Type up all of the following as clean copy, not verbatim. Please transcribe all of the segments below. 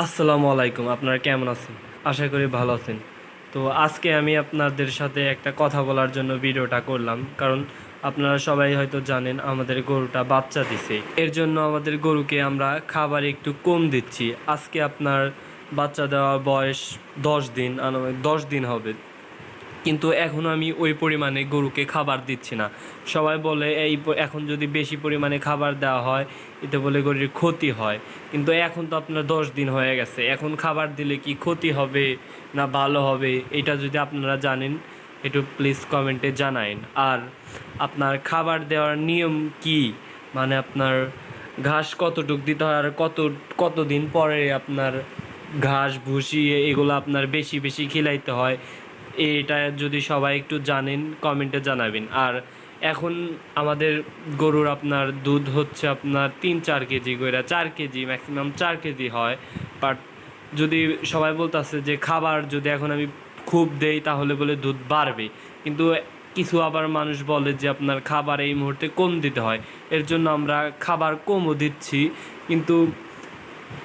আসসালামু আলাইকুম। আপনারা কেমন আছেন? আশা করি ভালো আছেন। তো আজকে আমি আপনাদের সাথে একটা কথা বলার জন্য ভিডিওটা করলাম। কারণ আপনারা সবাই হয়তো জানেন আমাদের গরুটা বাচ্চা দিছে। এর জন্য আমাদের গরুকে আমরা খাবার একটু কম দিচ্ছি। আজকে আপনার বাচ্চা দেওয়ার বয়স ১০ দিন, আনুমানিক ১০ দিন হবে। কিন্তু এখন আমি ওই পরিমাণে গরুকে খাবার দিচ্ছি না। সবাই বলে এখন যদি বেশি পরিমাণে খাবার দেওয়া হয় এতে বলে গরুর ক্ষতি হয়। কিন্তু এখন তো আপনার ১০ দিন হয়ে গেছে, এখন খাবার দিলে কি ক্ষতি হবে না ভালো হবে, এটা যদি আপনারা জানেন একটু প্লিজ কমেন্টে জানাইন। আর আপনার খাবার দেওয়ার নিয়ম কি, মানে আপনার ঘাস কতটুক দিতে হয় আর কতদিন পরে আপনার ঘাস ভুসি এগুলো আপনার বেশি বেশি খিলাইতে হয়, এটা যদি সবাই একটু জানেন কমেন্টে জানাবেন। আর এখন আমাদের গরুর আপনার দুধ হচ্ছে আপনার ৩-৪ কেজি করে, 4 কেজি ম্যাক্সিমাম 4 কেজি হয়। বাট যদি সবাই বলতেছে যে খাবার যদি এখন আমি খুব দেই তাহলে বলে দুধ বাড়বে, কিন্তু কিছু আবার মানুষ বলে যে আপনার খাবার এই মুহূর্তে কম দিতে হয়। এর জন্য আমরা খাবার কমও দিচ্ছি, কিন্তু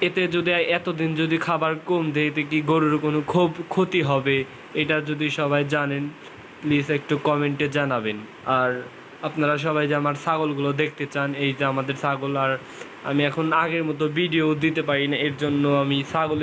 এতে যদি এতদিন যদি খাবার কম দেয় এতে কি গরুর কোনো খুব ক্ষতি হবে, এটা যদি সবাই জানেন প্লিজ একটু কমেন্টে জানাবেন। আর আপনারা সবাই যে আমার ছাগলগুলো দেখতে চান, এই যে আমাদের ছাগল, আর আমি এখন আগের মতো ভিডিও দিতে পারি না, এর জন্য আমি ছাগল